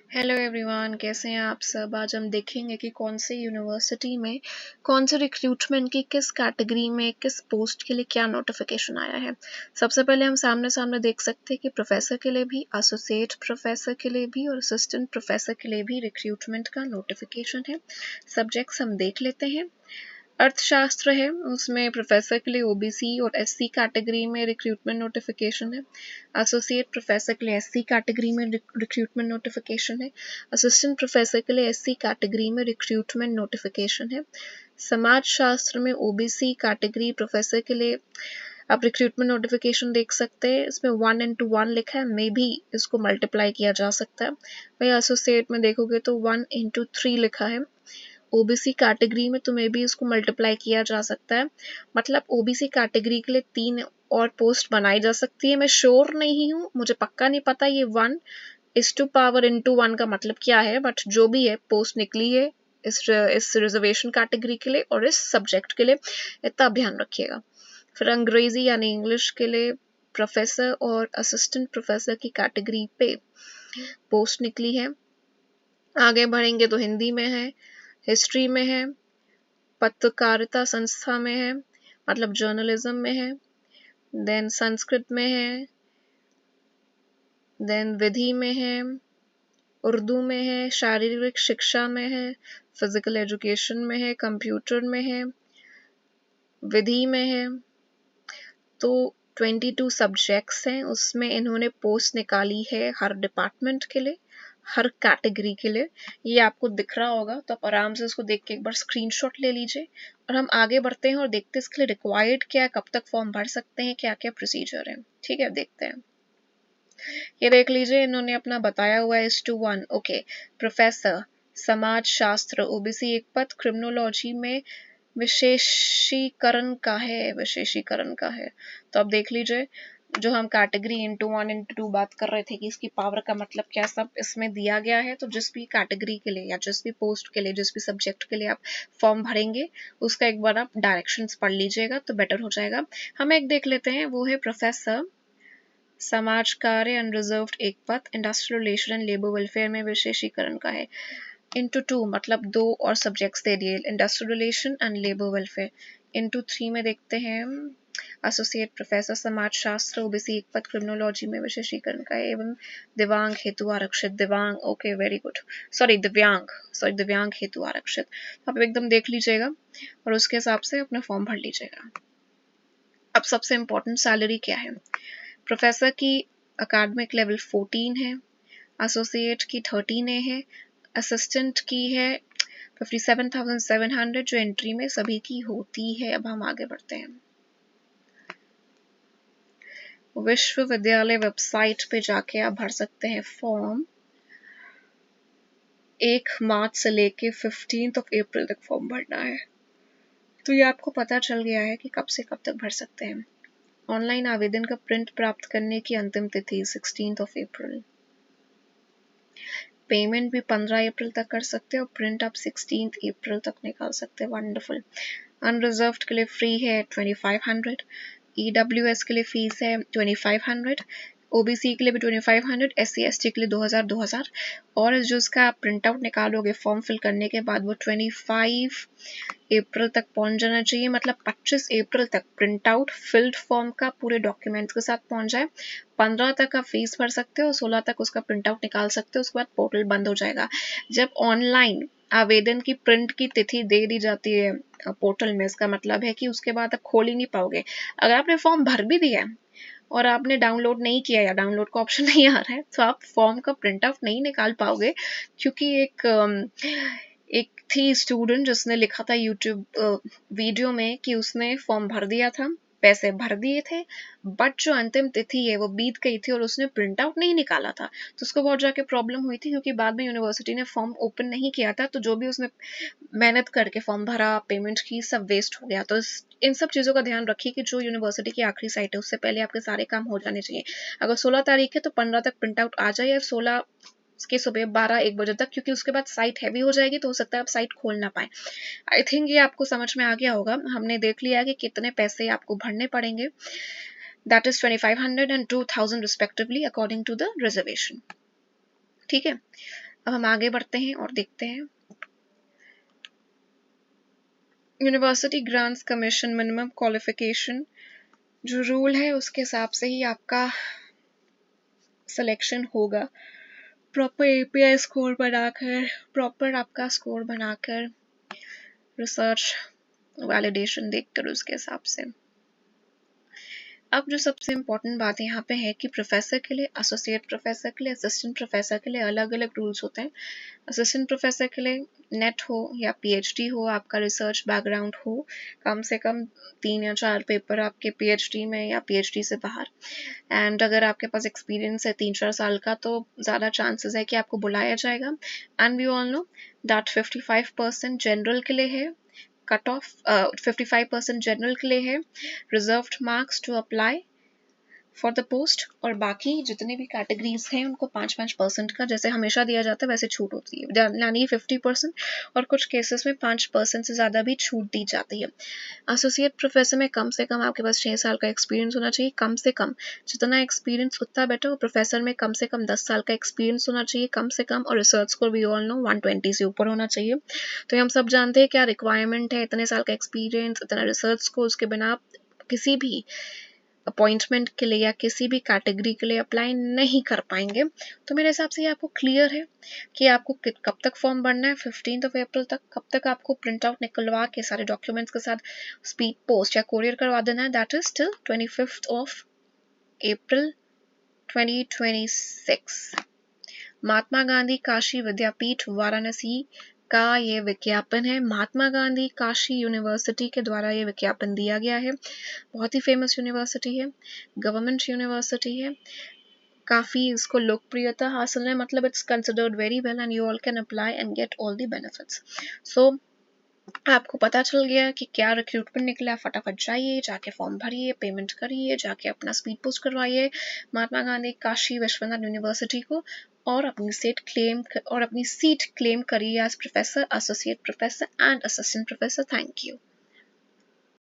Hello everyone, कैसे हैं आप सब। आज हम देखेंगे कि कौन से यूनिवर्सिटी में कौन से रिक्रूटमेंट की किस कैटेगरी में किस पोस्ट के लिए क्या नोटिफिकेशन आया है। सबसे पहले हम सामने सामने देख सकते हैं कि प्रोफेसर के लिए भी, एसोसिएट प्रोफेसर के लिए भी और असिस्टेंट प्रोफेसर के लिए भी रिक्रूटमेंट का नोटिफिकेशन है। सब्जेक्ट्स हम देख लेते हैं। अर्थशास्त्र है, उसमें प्रोफेसर के लिए ओबीसी और एससी कैटेगरी में रिक्रूटमेंट नोटिफिकेशन है। एसोसिएट प्रोफेसर के लिए एससी कैटेगरी में रिक्रूटमेंट नोटिफिकेशन है। असिस्टेंट प्रोफेसर के लिए एससी कैटेगरी में रिक्रूटमेंट नोटिफिकेशन है। समाज शास्त्र में ओबीसी कैटेगरी प्रोफेसर के लिए आप रिक्रूटमेंट नोटिफिकेशन देख सकते हैं। इसमें 1:1 लिखा है, मे भी इसको मल्टीप्लाई किया जा सकता है। वही एसोसिएट में देखोगे तो 1:3 लिखा है। ओबीसी कैटेगरी में तो मे भी इसको मल्टीप्लाई किया जा सकता है। मतलब ओबीसी कैटेगरी के लिए 3 और पोस्ट बनाई जा सकती है। मैं श्योर नहीं हूँ, मुझे पक्का नहीं पता ये 1:1 का मतलब क्या है, बट जो भी है पोस्ट निकली है इस रिजर्वेशन कैटेगरी के लिए और इस सब्जेक्ट के लिए, इतना ध्यान रखिएगा। फिर अंग्रेजी यानी इंग्लिश के लिए प्रोफेसर और असिस्टेंट प्रोफेसर की कैटेगरी पे पोस्ट निकली है। आगे बढ़ेंगे तो हिंदी में है, हिस्ट्री में है, पत्रकारिता संस्था में है, मतलब जर्नलिज्म में है, देन संस्कृत में है, देन विधि में है, उर्दू में है, शारीरिक शिक्षा में है, फिजिकल एजुकेशन में है, कंप्यूटर में है, विधि में है। तो 22 सब्जेक्ट्स हैं, उसमें इन्होंने पोस्ट निकाली है हर डिपार्टमेंट के लिए, हर कैटेगरी के लिए। ये आपको दिख रहा होगा, तो आप आराम से इसको देख के एक बार स्क्रीनशॉट ले लीजिए। और हम आगे बढ़ते हैं और देखते हैं इसके लिए रिक्वायर्ड क्या है, कब तक फॉर्म भर सकते हैं, क्या क्या प्रोसीजर है। ठीक है, देखते हैं। ये देख लीजिए, इन्होंने अपना बताया हुआ है 1:1। ओके, प्रोफेसर समाज शास्त्र ओबीसी एक पद, क्रिमिनोलॉजी में विशेषीकरण का है। तो अब देख लीजिए, जो हम कैटेगरी इंटू 1:2 बात कर रहे थे कि इसकी पावर का मतलब क्या, सब इसमें दिया गया है। तो जिस भी कैटेगरी के लिए या जिस भी पोस्ट के लिए, जिस भी सब्जेक्ट के लिए आप फॉर्म भरेंगे, उसका एक बार आप डायरेक्शंस पढ़ लीजिएगा तो बेटर हो जाएगा। हम एक देख लेते हैं, वो है प्रोफेसर समाज कार्य अनरिजर्व्ड एक पद, industrial relation and labour welfare में विशेषीकरण का है। इंटू 2 मतलब 2 और सब्जेक्ट्स दे दिए, industrial relation and labour welfare. Into 3 में देखते हैं एसोसिएट प्रोफेसर समाज शास्त्र ओबीसी एक पद, क्रिमिनोलॉजी में विशेषीकरण का है एवं दिव्यांग हेतु आरक्षित। दिव्यांग, ओके वेरी गुड, दिव्यांग हेतु आरक्षित। आप एकदम देख लीजिएगा और उसके हिसाब से अपना फॉर्म भर लीजिएगा। अब सबसे इम्पोर्टेंट, सैलरी क्या है। प्रोफेसर की अकादमिक लेवल 14 है, एसोसिएट की 13 है, असिस्टेंट की है 57,700 जो एंट्री में सभी की होती है। अब हम आगे बढ़ते हैं। विश्वविद्यालय वेबसाइट पे जाके आप भर सकते हैं फॉर्म। 1 मार्च से लेके 15 अप्रैल तक फॉर्म भरना है। तो ये आपको पता चल गया है कि कब से कब तक भर सकते हैं। ऑनलाइन आवेदन का प्रिंट प्राप्त करने की अंतिम तिथि 16 अप्रैल। पेमेंट भी 15 अप्रैल तक कर सकते हैं और प्रिंट आप 16 अप्रैल तक निकाल सकते हैं। वंडरफुल। अनरिजर्व्ड के लिए फ्री है 2500, ईडब्ल्यूएस के लिए फीस है 2500, ओबीसी के लिए भी 2500, एससी एसटी के लिए 2000 और जो इसका आप प्रिंट आउट निकालोगे फॉर्म फिल करने के बाद, वो 25 अप्रैल तक पहुंच जाना चाहिए। मतलब 25 अप्रैल तक प्रिंट आउट फिल्ड फॉर्म का पूरे डॉक्यूमेंट्स के साथ पहुंच जाए। 15 तक आप फीस भर सकते हो और 16 तक उसका प्रिंट आउट निकाल सकते हो। उसके बाद पोर्टल बंद हो जाएगा। जब ऑनलाइन आवेदन की प्रिंट की तिथि दे दी जाती है पोर्टल में, इसका मतलब है कि उसके बाद आप खोल ही नहीं पाओगे। अगर आपने फॉर्म भर भी दिया और आपने डाउनलोड नहीं किया या डाउनलोड का ऑप्शन नहीं आ रहा है, तो आप फॉर्म का प्रिंट आउट नहीं निकाल पाओगे। क्योंकि एक थी स्टूडेंट जिसने लिखा था यूट्यूब वीडियो में कि उसने फॉर्म भर दिया था, पैसे भर दिए थे, बट जो अंतिम तिथि है वो बीत गई थी और उसने प्रिंट आउट नहीं निकाला था। तो उसको बहुत जाके प्रॉब्लम हुई थी, क्योंकि बाद में यूनिवर्सिटी ने फॉर्म ओपन नहीं किया था। तो जो भी उसने मेहनत करके फॉर्म भरा, पेमेंट की, सब वेस्ट हो गया। तो इन सब चीज़ों का ध्यान रखिए कि जो यूनिवर्सिटी की आखिरी साइट है उससे पहले आपके सारे काम हो जाने चाहिए। अगर 16 तारीख है तो 15 तक प्रिंट आउट आ जाए, या 16 के सुबह 12-1 बजे तक, क्योंकि उसके बाद साइट हैवी हो जाएगी तो हो सकता है आप साइट खोल ना पाए। आई थिंक ये आपको समझ में आ गया होगा। हमने देख लिया कि कितने पैसे आपको भरने पड़ेंगे। That is 2500 and 2000 respectively according to the reservation. ठीक है, अब हम आगे बढ़ते हैं और देखते हैं university grants commission minimum qualification जो रूल है उसके हिसाब से ही आपका सिलेक्शन होगा। प्रॉपर एपीआई स्कोर बनाकर, प्रॉपर आपका स्कोर बनाकर, रिसर्च वैलिडेशन देखकर उसके हिसाब से। अब जो सबसे इम्पोर्टेंट बात यहाँ पे है कि प्रोफेसर के लिए, एसोसिएट प्रोफेसर के लिए, असिस्टेंट प्रोफेसर के लिए अलग अलग रूल्स होते हैं। असिस्टेंट प्रोफेसर के लिए नेट हो या पीएचडी हो, आपका रिसर्च बैकग्राउंड हो, कम से कम 3 या 4 पेपर आपके पीएचडी में या पीएचडी से बाहर, एंड अगर आपके पास एक्सपीरियंस है 3-4 साल का तो ज़्यादा चांसेस है कि आपको बुलाया जाएगा। And we all know that 55% general के लिए है, कट ऑफ 55% जनरल के लिए है, reserved marks to apply for the post, और बाकी जितने भी कैटेगरीज हैं उनको 5-5% का जैसे हमेशा दिया जाता है वैसे छूट होती है, यानी 50%, और कुछ केसेस में 5% से ज़्यादा भी छूट दी जाती है। एसोसिएट प्रोफेसर में कम से कम आपके पास 6 साल का एक्सपीरियंस होना चाहिए, कम से कम, जितना एक्सपीरियंस उतना बेटर। और प्रोफेसर में कम से कम 10 साल का एक्सपीरियंस होना चाहिए कम से कम, और research score we all know 120 से ऊपर होना चाहिए। तो हम सब जानते हैं क्या रिक्वायरमेंट है, इतने साल का एक्सपीरियंस, इतना रिसर्च स्कोर, उसके बिना किसी भी अपॉइंटमेंट के लिए या किसी भी कैटेगरी के लिए अप्लाई नहीं कर पाएंगे। तो मेरे हिसाब से ये आपको क्लियर है कि आपको कब तक फॉर्म भरना है, 15 अप्रैल तक, कब तक आपको प्रिंट आउट निकलवा के सारे डॉक्यूमेंट्स के साथ स्पीड पोस्ट या कोरियर करवा देना है, दैट इज टिल 25 अप्रैल 2026। महात्मा गांधी काशी विद्यापीठ वाराणसी का ये विज्ञापन है। महात्मा गांधी काशी यूनिवर्सिटी के द्वारा ये विज्ञापन दिया गया है। बहुत ही फेमस यूनिवर्सिटी है, गवर्नमेंट यूनिवर्सिटी है, काफ़ी इसको लोकप्रियता हासिल है, मतलब it's considered very well and you all can apply and get all the benefits. So आपको पता चल गया कि क्या रिक्रूटमेंट निकला, फटाफट जाइए, जाके फॉर्म भरिए, पेमेंट करिए, जाके अपना स्पीड पोस्ट करवाइए महात्मा गांधी काशी विश्वनाथ यूनिवर्सिटी को, और अपनी सीट क्लेम करिए as professor, associate professor and assistant professor. Thank you.